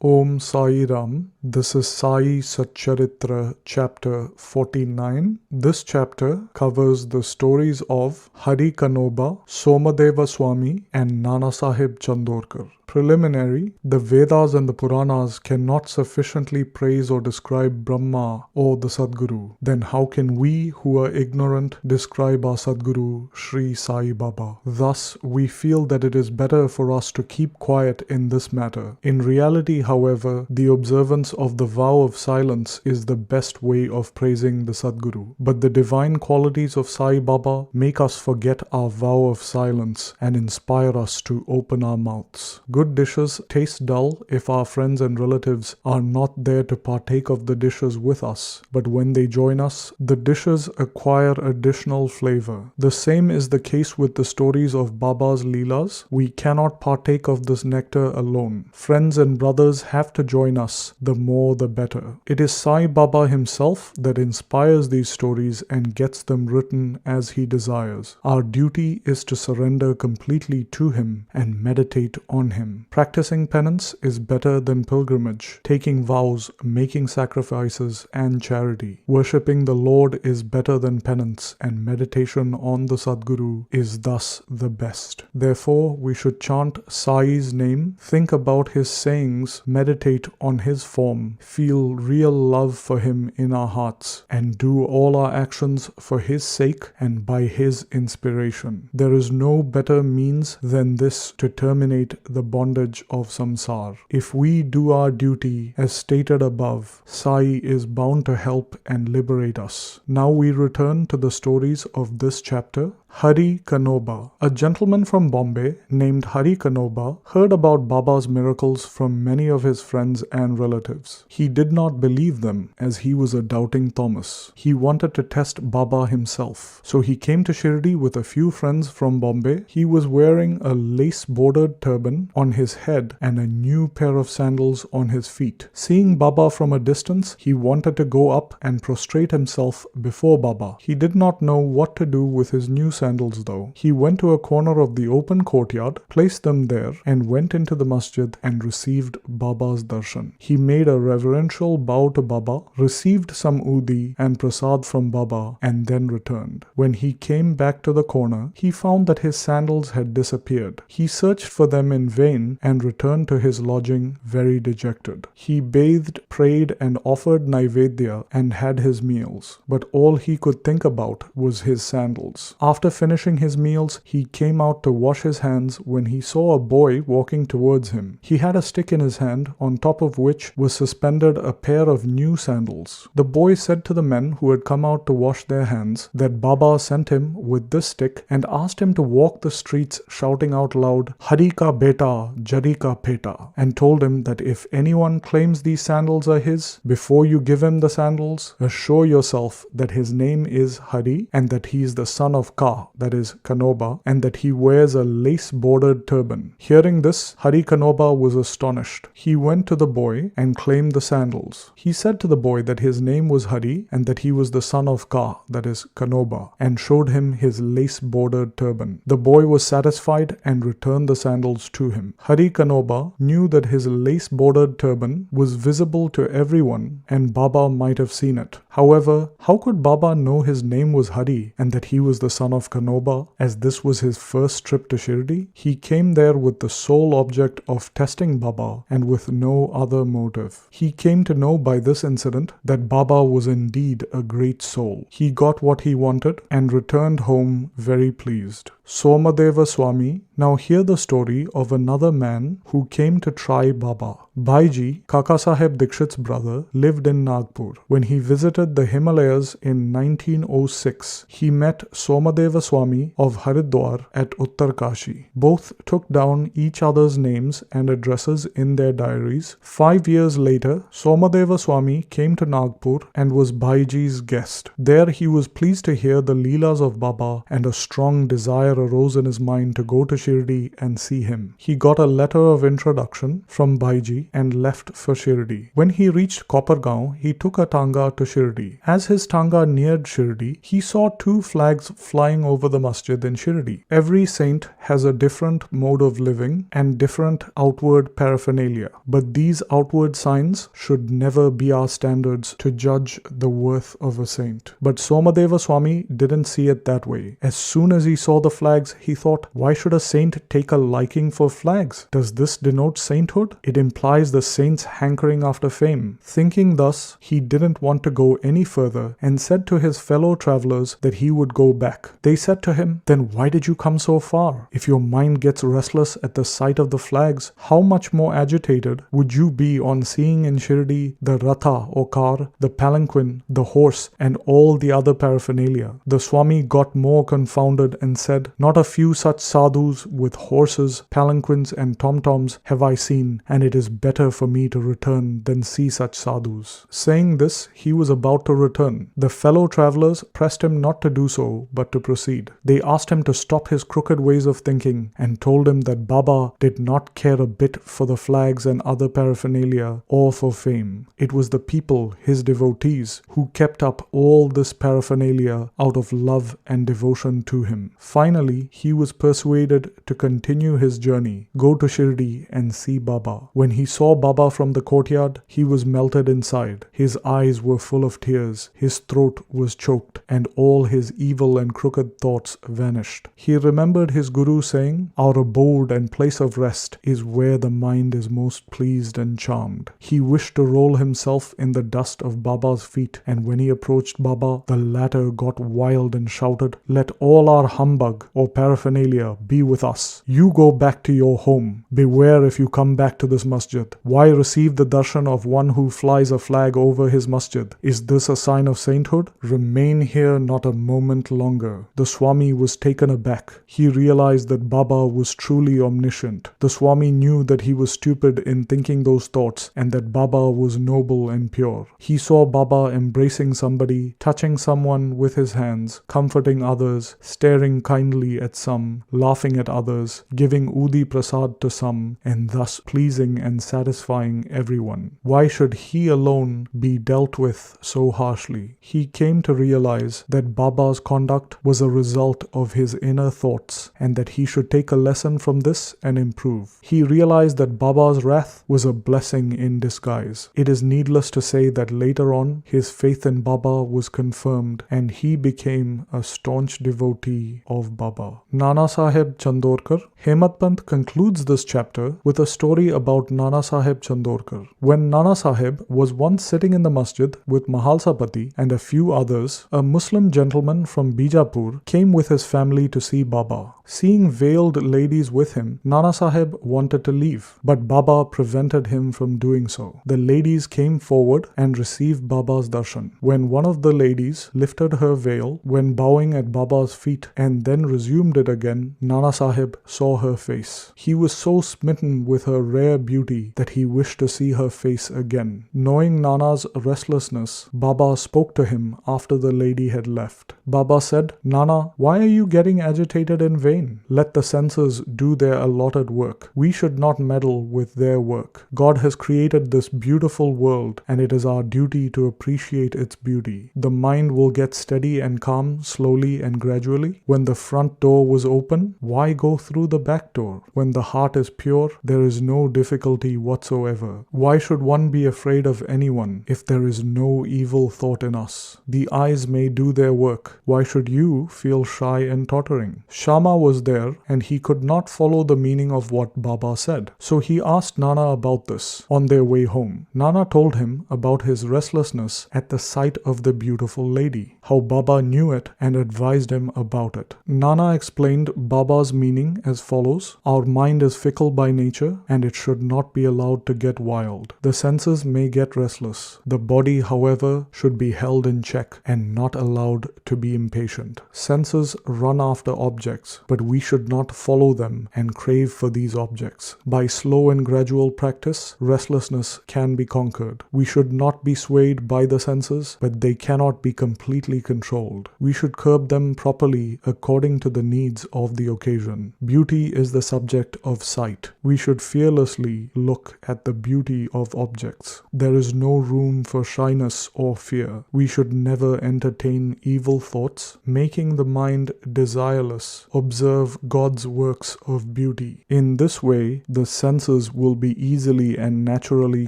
Om Sai Ram. This is Sai Satcharitra chapter 49. This chapter covers the stories of Hari Kanoba, Somadeva Swami and Nanasaheb Chandorkar. Preliminary, the Vedas and the Puranas cannot sufficiently praise or describe Brahma or the Sadguru. Then how can we who are ignorant describe our Sadguru, Shri Sai Baba? Thus, we feel that it is better for us to keep quiet in this matter. In reality, however, the observance of the vow of silence is the best way of praising the Sadguru. But the divine qualities of Sai Baba make us forget our vow of silence and inspire us to open our mouths. Good dishes taste dull if our friends and relatives are not there to partake of the dishes with us, but when they join us, the dishes acquire additional flavor. The same is the case with the stories of Baba's Leelas. We cannot partake of this nectar alone. Friends and brothers have to join us, the more the better. It is Sai Baba himself that inspires these stories and gets them written as he desires. Our duty is to surrender completely to him and meditate on him. Practicing penance is better than pilgrimage, taking vows, making sacrifices, and charity. Worshipping the Lord is better than penance, and meditation on the Sadguru is thus the best. Therefore, we should chant Sai's name, think about his sayings, meditate on his form, feel real love for him in our hearts, and do all our actions for his sake and by his inspiration. There is no better means than this to terminate the bondage of samsar. If we do our duty as stated above, Sai is bound to help and liberate us. Now we return to the stories of this chapter. Hari Kanoba. A gentleman from Bombay named Hari Kanoba heard about Baba's miracles from many of his friends and relatives. He did not believe them as he was a doubting Thomas. He wanted to test Baba himself. So he came to Shirdi with a few friends from Bombay. He was wearing a lace-bordered turban on his head and a new pair of sandals on his feet. Seeing Baba from a distance, he wanted to go up and prostrate himself before Baba. He did not know what to do with his new sandals though. He went to a corner of the open courtyard, placed them there, and went into the masjid and received Baba's darshan. He made a reverential bow to Baba, received some udi and prasad from Baba, and then returned. When he came back to the corner, he found that his sandals had disappeared. He searched for them in vain and returned to his lodging very dejected. He bathed, prayed, and offered naivedya and had his meals, but all he could think about was his sandals. After finishing his meals, he came out to wash his hands when he saw a boy walking towards him. He had a stick in his hand, on top of which was suspended a pair of new sandals. The boy said to the men who had come out to wash their hands that Baba sent him with this stick and asked him to walk the streets shouting out loud, "Hari ka beta, Jari ka peta," and told him that if anyone claims these sandals are his, before you give him the sandals, assure yourself that his name is Hari and that he is the son of Ka, that is Kanoba, and that he wears a lace-bordered turban. Hearing this, Hari Kanoba was astonished. He went to the boy and claimed the sandals. He said to the boy that his name was Hari and that he was the son of Ka, that is Kanoba, and showed him his lace-bordered turban. The boy was satisfied and returned the sandals to him. Hari Kanoba knew that his lace-bordered turban was visible to everyone and Baba might have seen it. However, how could Baba know his name was Hari and that he was the son of Kanoba, as this was his first trip to Shirdi? He came there with the sole object of testing Baba and with no other motive. He came to know by this incident that Baba was indeed a great soul. He got what he wanted and returned home very pleased. Somadeva Swami. Now hear the story of another man who came to try Baba. Bhaiji, Kakasaheb Dikshit's brother, lived in Nagpur. When he visited the Himalayas in 1906, he met Somadeva Swami of Haridwar at Uttarkashi. Both took down each other's names and addresses in their diaries. 5 years later, Somadeva Swami came to Nagpur and was Bhaiji's guest. There he was pleased to hear the Leelas of Baba and a strong desire arose in his mind to go to Shirdi and see him. He got a letter of introduction from Bhaiji and left for Shirdi. When he reached Kopargaon, he took a tanga to Shirdi. As his tanga neared Shirdi, he saw 2 flags flying over the masjid in Shirdi. Every saint has a different mode of living and different outward paraphernalia, but these outward signs should never be our standards to judge the worth of a saint. But Somadeva Swami didn't see it that way. As soon as he saw the flags, he thought, why should a saint take a liking for flags? Does this denote sainthood? It implies the saint's hankering after fame. Thinking thus, he didn't want to go any further and said to his fellow travelers that he would go back. They said to him, then why did you come so far? If your mind gets restless at the sight of the flags, how much more agitated would you be on seeing in Shirdi the ratha or car, the palanquin, the horse, and all the other paraphernalia? The Swami got more confounded and said, not a few such sadhus with horses, palanquins, and tom-toms have I seen, and it is better for me to return than see such sadhus. Saying this, he was about to return. The fellow travelers pressed him not to do so, but to proceed. They asked him to stop his crooked ways of thinking and told him that Baba did not care a bit for the flags and other paraphernalia or for fame. It was the people, his devotees, who kept up all this paraphernalia out of love and devotion to him. Finally, he was persuaded to continue his journey, go to Shirdi and see Baba. When he saw Baba from the courtyard, he was melted inside. His eyes were full of tears, his throat was choked, and all his evil and crooked thoughts vanished. He remembered his Guru saying, our abode and place of rest is where the mind is most pleased and charmed. He wished to roll himself in the dust of Baba's feet, and when he approached Baba, the latter got wild and shouted, let all our humbug or paraphernalia be with us. You go back to your home. Beware if you come back to this masjid. Why receive the darshan of one who flies a flag over his masjid? Is this a sign of sainthood? Remain here not a moment longer. The Swami was taken aback. He realized that Baba was truly omniscient. The Swami knew that he was stupid in thinking those thoughts and that Baba was noble and pure. He saw Baba embracing somebody, touching someone with his hands, comforting others, staring kindly at some, laughing at others, giving Udi Prasad to some, and thus pleasing and satisfying everyone. Why should he alone be dealt with so harshly? He came to realize that Baba's conduct was a result of his inner thoughts and that he should take a lesson from this and improve. He realized that Baba's wrath was a blessing in disguise. It is needless to say that later on, his faith in Baba was confirmed and he became a staunch devotee of Baba. Annasaheb Chandorkar. Hemadpant concludes this chapter with a story about Annasaheb Chandorkar. When Annasaheb was once sitting in the masjid with Mahalsapati and a few others, a Muslim gentleman from Bijapur came with his family to see Baba. Seeing veiled ladies with him, Annasaheb wanted to leave, but Baba prevented him from doing so. The ladies came forward and received Baba's darshan. When one of the ladies lifted her veil when bowing at Baba's feet and then resumed it again, Annasaheb saw her face. He was so smitten with her rare beauty that he wished to see her face again. Knowing Nana's restlessness, Baba spoke to him after the lady had left. Baba said, Nana, why are you getting agitated in vain? Let the senses do their allotted work. We should not meddle with their work. God has created this beautiful world and it is our duty to appreciate its beauty. The mind will get steady and calm slowly and gradually. When the front door was open, why go through the back door? When the heart is pure, there is no difficulty whatsoever. Why should one be afraid of anyone if there is no evil thought in us? The eyes may do their work. Why should you feel shy and tottering? Shama was there and he could not follow the meaning of what Baba said. So he asked Nana about this on their way home. Nana told him about his restlessness at the sight of the beautiful lady, how Baba knew it and advised him about it. Nana explained Baba's meaning as follows: our mind is fickle by nature and it should not be allowed to get wild. The senses may get restless. The body, however, should be held in check and not allowed to be impatient. Senses run after objects, but we should not follow them and crave for these objects. By slow and gradual practice, restlessness can be conquered. We should not be swayed by the senses, but they cannot be completely controlled. We should curb them properly according to to the needs of the occasion. Beauty is the subject of sight. We should fearlessly look at the beauty of objects. There is no room for shyness or fear. We should never entertain evil thoughts, making the mind desireless. Observe God's works of beauty. In this way, the senses will be easily and naturally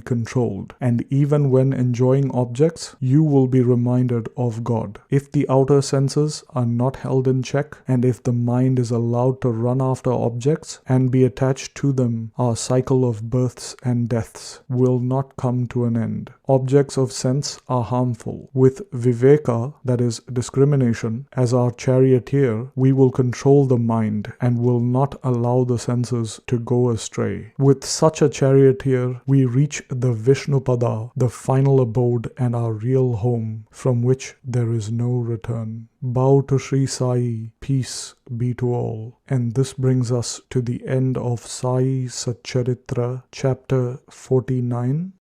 controlled, and even when enjoying objects, you will be reminded of God. If the outer senses are not held in check, and if the mind is allowed to run after objects and be attached to them, our cycle of births and deaths will not come to an end. Objects of sense are harmful. With viveka, that is discrimination, as our charioteer, we will control the mind and will not allow the senses to go astray. With such a charioteer, we reach the Vishnupada, the final abode and our real home, from which there is no return. Bow to Shri Sai, peace be to all. And this brings us to the end of Sai Satcharitra, chapter 49.